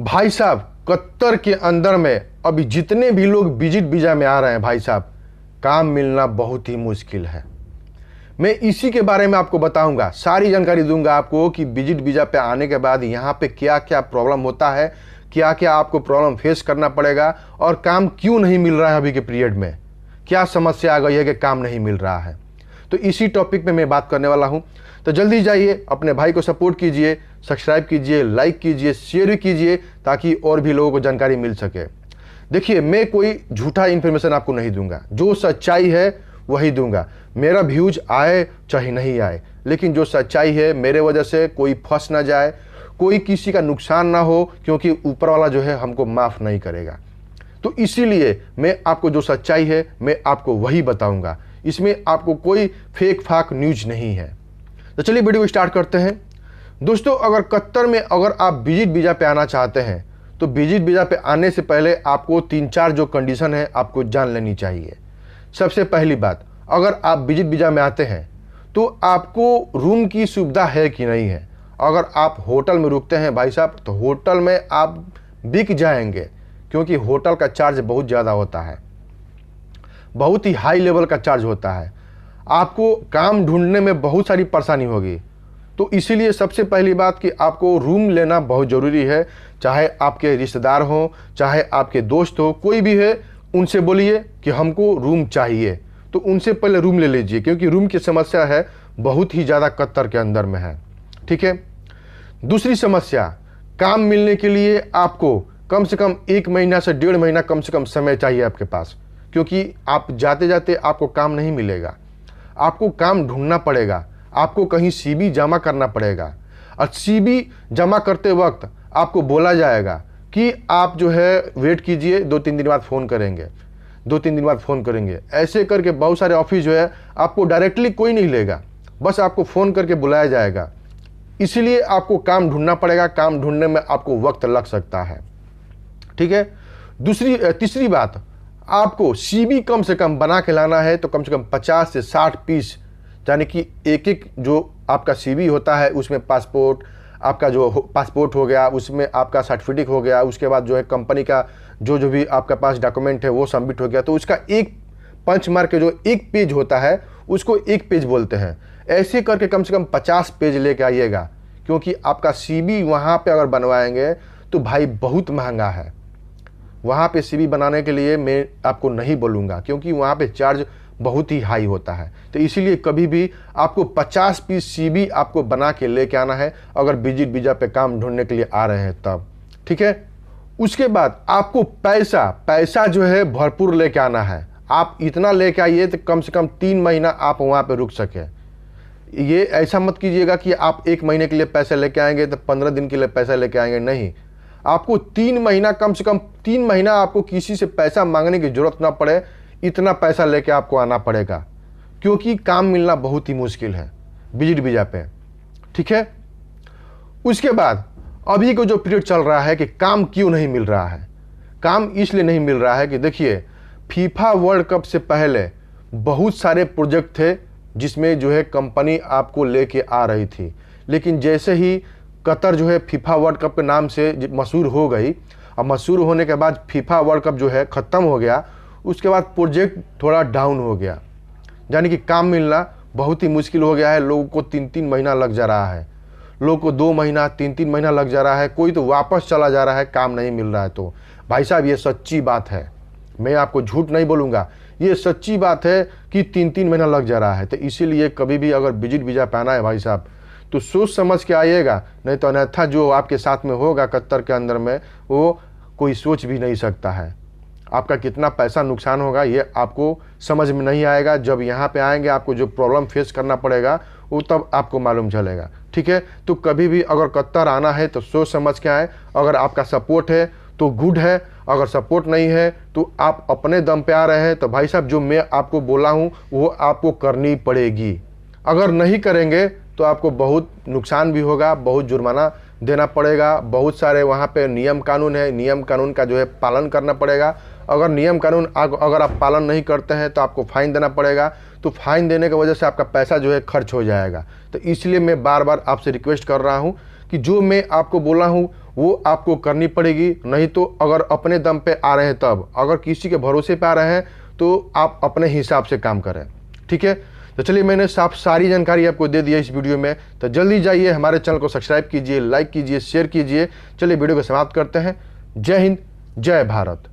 भाई साहब कतर के अंदर में अभी जितने भी लोग विजिट वीजा में आ रहे हैं भाई साहब, काम मिलना बहुत ही मुश्किल है। मैं इसी के बारे में आपको बताऊंगा, सारी जानकारी दूंगा आपको कि विजिट वीजा पे आने के बाद यहाँ पे क्या क्या प्रॉब्लम होता है, क्या क्या आपको प्रॉब्लम फेस करना पड़ेगा और काम क्यों नहीं मिल रहा है। अभी के पीरियड में क्या समस्या आ गई है कि काम नहीं मिल रहा है, तो इसी टॉपिक पे मैं बात करने वाला हूं। तो जल्दी जाइए, अपने भाई को सपोर्ट कीजिए, सब्सक्राइब कीजिए, लाइक कीजिए, शेयर भी कीजिए ताकि और भी लोगों को जानकारी मिल सके। देखिए, मैं कोई झूठा इन्फॉर्मेशन आपको नहीं दूंगा, जो सच्चाई है वही दूंगा। मेरा व्यूज आए चाहे नहीं आए, लेकिन जो सच्चाई है, मेरे वजह से कोई फंस ना जाए, कोई किसी का नुकसान ना हो, क्योंकि ऊपर वाला जो है हमको माफ़ नहीं करेगा। तो इसीलिए मैं आपको जो सच्चाई है मैं आपको वही बताऊंगा, इसमें आपको कोई फेक फाक न्यूज नहीं है। तो चलिए वीडियो स्टार्ट करते हैं। दोस्तों, अगर कतर में अगर आप विजिट वीजा पे आना चाहते हैं तो विजिट वीजा पे आने से पहले आपको 3-4 जो कंडीशन है आपको जान लेनी चाहिए। सबसे पहली बात, अगर आप विजिट वीजा में आते हैं तो आपको रूम की सुविधा है कि नहीं है। अगर आप होटल में रुकते हैं भाई साहब, तो होटल में आप बिक जाएंगे, क्योंकि होटल का चार्ज बहुत ज़्यादा होता है, बहुत ही हाई लेवल का चार्ज होता है। आपको काम ढूंढने में बहुत सारी परेशानी होगी। तो इसीलिए सबसे पहली बात कि आपको रूम लेना बहुत ज़रूरी है। चाहे आपके रिश्तेदार हों, चाहे आपके दोस्त हो, कोई भी है, उनसे बोलिए कि हमको रूम चाहिए, तो उनसे पहले रूम ले लीजिए, क्योंकि रूम की समस्या है बहुत ही ज़्यादा कतर के अंदर में है। ठीक है। दूसरी समस्या, काम मिलने के लिए आपको कम से कम 1 महीना से 1.5 महीना कम से कम समय चाहिए आपके पास, क्योंकि आप जाते जाते आपको काम नहीं मिलेगा। आपको काम ढूंढना पड़ेगा, आपको कहीं सीवी जमा करना पड़ेगा, और सीवी जमा करते वक्त आपको बोला जाएगा कि आप जो है वेट कीजिए, 2-3 दिन बाद फ़ोन करेंगे, 2-3 दिन बाद फ़ोन करेंगे। ऐसे करके बहुत सारे ऑफिस जो है आपको डायरेक्टली कोई नहीं लेगा, बस आपको फ़ोन करके बुलाया जाएगा। इसीलिए आपको काम ढूंढना पड़ेगा, काम ढूंढने में आपको वक्त लग सकता है। ठीक है। तीसरी बात, आपको सीवी कम से कम बना के लाना है, तो कम से कम 50 से 60 पीस, यानी कि एक जो आपका सीवी होता है उसमें पासपोर्ट, आपका जो पासपोर्ट हो गया, उसमें आपका सर्टिफिकेट हो गया, उसके बाद जो है कंपनी का जो भी आपके पास डॉक्यूमेंट है वो सबमिट हो गया, तो उसका एक पंच मार के जो एक पेज होता है उसको एक पेज बोलते हैं। ऐसे करके कम से कम 50 पेज लेके आइएगा, क्योंकि आपका सीवी वहाँ पे अगर बनवाएंगे तो भाई बहुत महंगा है। वहाँ पे सीवी बनाने के लिए मैं आपको नहीं बोलूँगा, क्योंकि वहाँ पे चार्ज बहुत ही हाई होता है। तो इसीलिए कभी भी आपको 50 पीस सीवी आपको बना के लेके आना है, अगर विजिट वीजा पे काम ढूंढने के लिए आ रहे हैं तब। ठीक है। उसके बाद आपको पैसा जो है भरपूर लेके आना है। आप इतना लेके आइए तो कम से कम 3 महीना आप वहाँ पे रुक सकें। ये ऐसा मत कीजिएगा कि आप 1 महीने के लिए पैसे लेके आएंगे तो 15 दिन के लिए पैसा लेके आएंगे, नहीं। आपको 3 महीना, कम से कम 3 महीना आपको किसी से पैसा मांगने की जरूरत ना पड़े, इतना पैसा लेके आपको आना पड़ेगा, क्योंकि काम मिलना बहुत ही मुश्किल है विजिट वीजा पे। ठीक है। उसके बाद अभी को जो पीरियड चल रहा है कि काम क्यों नहीं मिल रहा है। काम इसलिए नहीं मिल रहा है कि देखिए, फीफा वर्ल्ड कप से पहले बहुत सारे प्रोजेक्ट थे जिसमें जो है कंपनी आपको लेके आ रही थी, लेकिन जैसे ही कतर जो है फीफा वर्ल्ड कप के नाम से मशहूर हो गई, और मशहूर होने के बाद फीफा वर्ल्ड कप जो है ख़त्म हो गया, उसके बाद प्रोजेक्ट थोड़ा डाउन हो गया, यानी कि काम मिलना बहुत ही मुश्किल हो गया है। लोगों को 3-3 महीना लग जा रहा है, लोगों को 2 महीना 3-3 महीना लग जा रहा है, कोई तो वापस चला जा रहा है, काम नहीं मिल रहा है। तो भाई साहब, ये सच्ची बात है, मैं आपको झूठ नहीं बोलूँगा, ये सच्ची बात है कि 3-3 महीना लग जा रहा है। तो इसीलिए कभी भी अगर विजिट वीजा पे आना है भाई साहब, तो सोच समझ के आइएगा, नहीं तो अन्यथा जो आपके साथ में होगा कतर के अंदर में, वो कोई सोच भी नहीं सकता है। आपका कितना पैसा नुकसान होगा ये आपको समझ में नहीं आएगा। जब यहाँ पे आएंगे आपको जो प्रॉब्लम फेस करना पड़ेगा वो तब आपको मालूम चलेगा। ठीक है। तो कभी भी अगर कतर आना है तो सोच समझ के आए। अगर आपका सपोर्ट है तो गुड है, अगर सपोर्ट नहीं है तो आप अपने दम पे आ रहे हैं, तो भाई साहब जो मैं आपको बोला हूँ वो आपको करनी पड़ेगी। अगर नहीं करेंगे तो आपको बहुत नुकसान भी होगा, बहुत जुर्माना देना पड़ेगा, बहुत सारे वहाँ पे नियम कानून है, नियम कानून का जो है पालन करना पड़ेगा। अगर नियम कानून अगर आप पालन नहीं करते हैं तो आपको फ़ाइन देना पड़ेगा, तो फाइन देने की वजह से आपका पैसा जो है खर्च हो जाएगा। तो इसलिए मैं बार बार आपसे रिक्वेस्ट कर रहा हूँ कि जो मैं आपको बोला हूँ वो आपको करनी पड़ेगी, नहीं तो अगर अपने दम पे आ रहे हैं तब, अगर किसी के भरोसे पे आ रहे हैं तो आप अपने हिसाब से काम करें। ठीक है, तो चलिए मैंने सारी जानकारी आपको दे दी है इस वीडियो में। तो जल्दी जाइए हमारे चैनल को सब्सक्राइब कीजिए, लाइक कीजिए, शेयर कीजिए। चलिए वीडियो को समाप्त करते हैं। जय हिंद, जय भारत।